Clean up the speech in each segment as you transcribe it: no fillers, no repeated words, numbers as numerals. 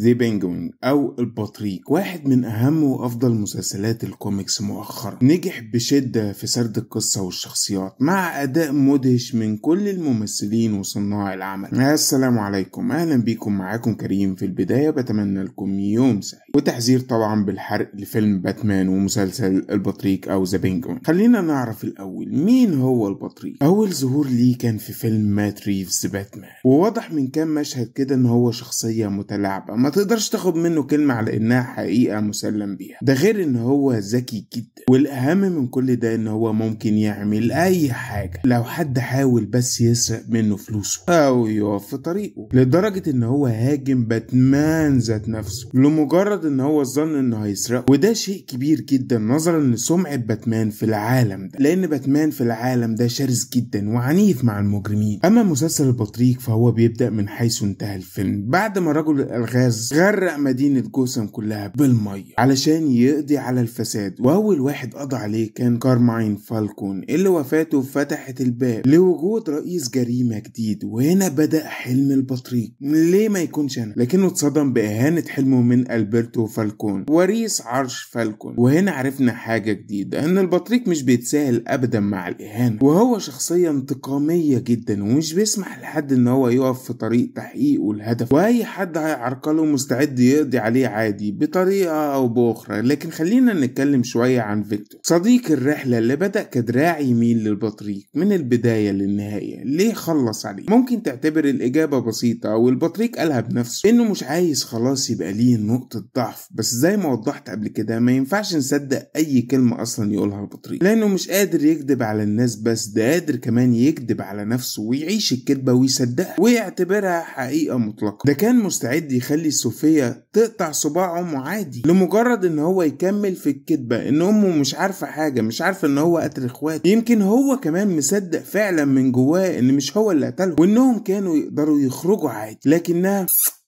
ذا بينجوين أو البطريق واحد من أهم وأفضل مسلسلات الكوميكس مؤخرا. نجح بشدة في سرد القصة والشخصيات مع أداء مدهش من كل الممثلين وصناع العمل. السلام عليكم، أهلا بيكم، معاكم كريم. في البداية بتمنى لكم يوم سعيد، وتحذير طبعا بالحرق لفيلم باتمان ومسلسل البطريق أو ذا بينجوين. خلينا نعرف الأول مين هو البطريق. أول ظهور ليه كان في فيلم مات ريفز باتمان، وواضح من كام مشهد كده إن هو شخصية متلاعبة ما تقدرش تاخد منه كلمة على إنها حقيقة مسلم بيها. ده غير إن هو ذكي جدا، والأهم من كل ده إن هو ممكن يعمل أي حاجة لو حد حاول بس يسرق منه فلوسه أو يقف في طريقه، لدرجة إن هو هاجم باتمان ذات نفسه لمجرد إن هو ظن إنه هيسرقه. وده شيء كبير جدا نظرا لسمعة باتمان في العالم ده، لأن باتمان في العالم ده شرس جدا وعنيف مع المجرمين. أما مسلسل البطريق فهو بيبدأ من حيث انتهى الفيلم، بعد ما رجل الألغاز غرق مدينة جوثام كلها بالمية علشان يقضي على الفساد، وأول واحد قضى عليه كان كارماين فالكون اللي وفاته فتحت الباب لوجود رئيس جريمة جديد. وهنا بدأ حلم البطريق، ليه ما يكونش أنا، لكنه اتصدم بإهانة حلمه من ألبرتو فالكون وريث عرش فالكون. وهنا عرفنا حاجة جديدة، إن البطريق مش بيتساهل أبدا مع الإهانة، وهو شخصية انتقامية جدا ومش بيسمح لحد إن هو يقف في طريق تحقيقه الهدف، وأي حد هيعرقله مستعد يقضي عليه عادي بطريقة أو بأخرى. لكن خلينا نتكلم شوية عن فيكتور، صديق الرحلة اللي بدأ كدراع يمين للبطريق من البداية للنهاية. ليه خلص عليه؟ ممكن تعتبر الإجابة بسيطة، والبطريق قالها بنفسه إنه مش عايز خلاص يبقى ليه نقطة ضعف. بس زي ما وضحت قبل كده ما ينفعش نصدق أي كلمة أصلا يقولها البطريق، لأنه مش قادر يكذب على الناس بس، ده قادر كمان يكذب على نفسه ويعيش الكذبة ويصدقها ويعتبرها حقيقة مطلقة. ده كان مستعد يخلي صوفيا تقطع صباعه عادي لمجرد ان هو يكمل في الكذبة ان امه مش عارفة حاجة، مش عارفة ان هو قتل اخواته. يمكن هو كمان مصدق فعلا من جواه ان مش هو اللي قتله، وانهم كانوا يقدروا يخرجوا عادي. لكنها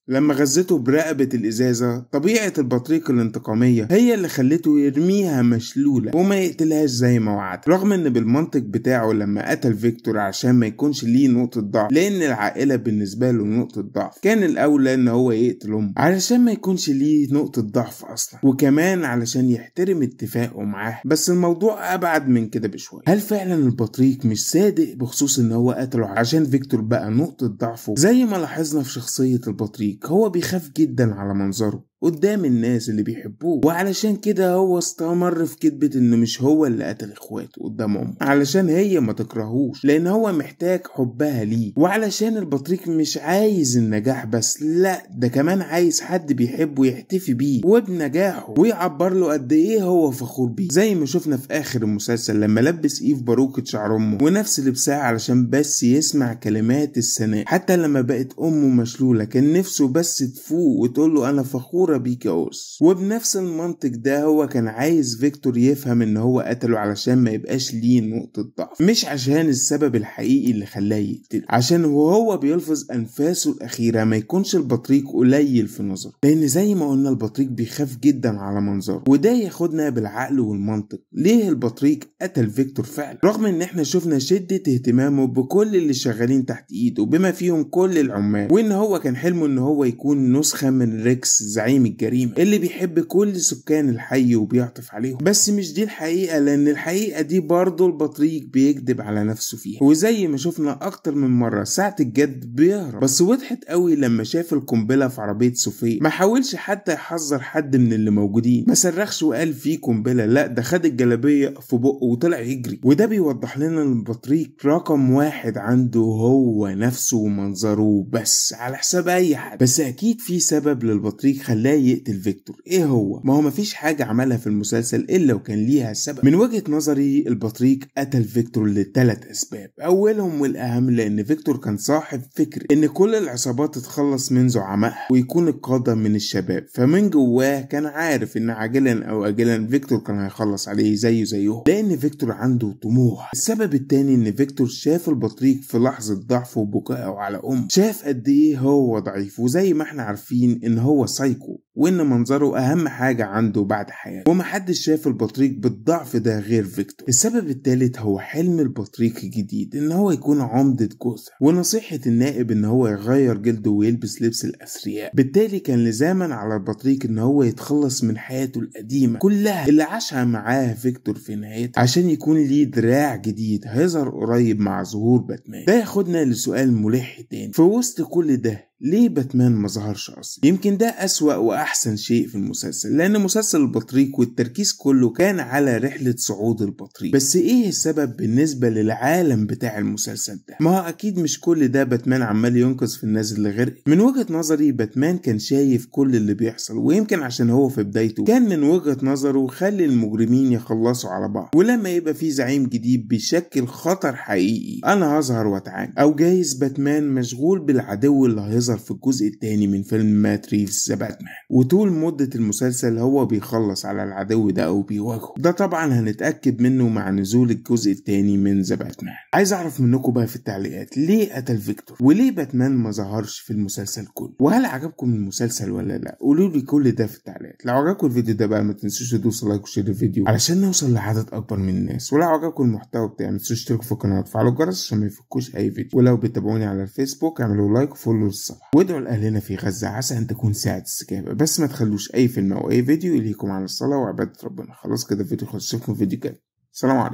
لما غزته برقبة الإزازة، طبيعة البطريق الانتقامية هي اللي خلته يرميها مشلولة وما يقتلهاش زي ما وعد، رغم ان بالمنطق بتاعه لما قتل فيكتور عشان ما يكونش ليه نقطة ضعف، لأن العائلة بالنسبة له نقطة ضعف، كان الأولى ان هو يقتل أمه علشان ما يكونش ليه نقطة ضعف أصلا، وكمان علشان يحترم اتفاقه معاه. بس الموضوع أبعد من كده بشوية. هل فعلا البطريق مش صادق بخصوص ان هو قتله عشان فيكتور بقى نقطة ضعفه؟ زي ما لاحظنا في شخصية البطريق، هو بيخاف جدا على منظره قدام الناس اللي بيحبوه، وعلشان كده هو استمر في كذبة انه مش هو اللي قتل اخواته قدام امه علشان هي ما تكرهوش، لان هو محتاج حبها ليه. وعلشان البطريق مش عايز النجاح بس، لا ده كمان عايز حد بيحبه يحتفي بيه وبنجاحه ويعبر له قد ايه هو فخور بيه، زي ما شفنا في اخر المسلسل لما لبس ايف باروكة شعر امه ونفس لبسها علشان بس يسمع كلمات الثناء. حتى لما بقت امه مشلولة كان نفسه بس تفوق وتقول له انا فخورة بيك يا أوس. وبنفس المنطق ده هو كان عايز فيكتور يفهم ان هو قتله علشان ما يبقاش ليه نقطة ضعف، مش عشان السبب الحقيقي اللي خلاه يقتله، عشان وهو بيلفظ انفاسه الاخيرة ما يكونش البطريق قليل في نظره، لان زي ما قلنا البطريق بيخاف جدا على منظره. وده ياخدنا بالعقل والمنطق، ليه البطريق قتل فيكتور فعلا، رغم ان احنا شفنا شدة اهتمامه بكل اللي شغالين تحت ايده بما فيهم كل العمال، وان هو كان حلمه ان هو يكون نسخة من ريكس زعيم الجريمة اللي بيحب كل سكان الحي وبيعطف عليهم. بس مش دي الحقيقة، لان الحقيقة دي برضو البطريق بيكذب على نفسه فيها، وزي ما شفنا اكتر من مرة ساعة الجد بيهرب. بس وضحت قوي لما شاف القنبلة في عربية صوفيا، ما حاولش حتى يحذر حد من اللي موجودين، ما صرخش وقال في قنبلة، لا ده خد الجلابية في بقه وطلع يجري. وده بيوضح لنا ان البطريق رقم واحد عنده هو نفسه ومنظره بس على حساب اي حد. بس اكيد في سبب للبطريق خلاه يقتل فيكتور. ايه هو؟ ما هو مفيش حاجة عملها في المسلسل الا وكان ليها سبب. من وجهة نظري البطريق قتل فيكتور لثلاث اسباب، اولهم والاهم لان فيكتور كان صاحب فكر ان كل العصابات تتخلص من زعمائها ويكون القادة من الشباب، فمن جواه كان عارف ان عاجلا او اجلا فيكتور كان هيخلص عليه زيه لان فيكتور عنده طموح. السبب التاني ان فيكتور شاف البطريق في لحظة ضعفه وبكائه على شاف قد ايه هو ضعيف، وزي ما احنا عارفين ان هو سايكو وان منظره اهم حاجة عنده بعد حياته، ومحدش شاف البطريق بالضعف ده غير فيكتور. السبب الثالث هو حلم البطريق الجديد ان هو يكون عمدة جوثام، ونصيحة النائب ان هو يغير جلده ويلبس لبس الاثرياء. بالتالي كان لزاما على البطريق ان هو يتخلص من حياته القديمة كلها اللي عاشها معاه فيكتور في نهايتها، عشان يكون ليه دراع جديد هيظهر قريب مع ظهور باتمان. ده ياخدنا لسؤال ملح تاني، في وسط كل ده ليه باتمان ما ظهرش اصلا؟ يمكن ده اسوأ واحسن شيء في المسلسل، لان مسلسل البطريق والتركيز كله كان على رحلة صعود البطريق. بس ايه السبب بالنسبة للعالم بتاع المسلسل ده؟ ما هو اكيد مش كل ده باتمان عمال ينقذ في الناس اللي غرقت. من وجهة نظري باتمان كان شايف كل اللي بيحصل، ويمكن عشان هو في بدايته كان من وجهة نظره خلي المجرمين يخلصوا على بعض، ولما يبقى في زعيم جديد بيشكل خطر حقيقي انا هظهر واتعامل. او جايز باتمان مشغول بالعدو اللي هيظهر في الجزء الثاني من فيلم مات ريفز ذا باتمان، وطول مدة المسلسل هو بيخلص على العدو ده او بيواجهه. ده طبعا هنتأكد منه مع نزول الجزء الثاني من ذا باتمان. عايز اعرف منكم بقى في التعليقات ليه قتل فيكتور، وليه باتمان ما ظهرش في المسلسل كله، وهل عجبكم المسلسل ولا لا؟ قولوا لي كل ده في التعليقات. لو عجبكم الفيديو ده بقى ما تنسوش تدوسوا لايك وشير الفيديو علشان نوصل لعدد اكبر من الناس، ولو عجبكم المحتوى بتاعي ما تنسوش تشتركوا في القناه وتفعلوا الجرس عشان ما يفوتكوش اي فيديو، ولو بتتابعوني على الفيسبوك اعملوا لايك وفولو للصفحه، وادعوا لاهلنا في غزه عسى ان تكون ساعه استجابه. بس ما تخلوش اي فيلم او اي فيديو يلهيكم عن الصلاه وعباده ربنا. خلاص كده الفيديو خلص، اشوفكم في فيديو جاي. سلام عليكم.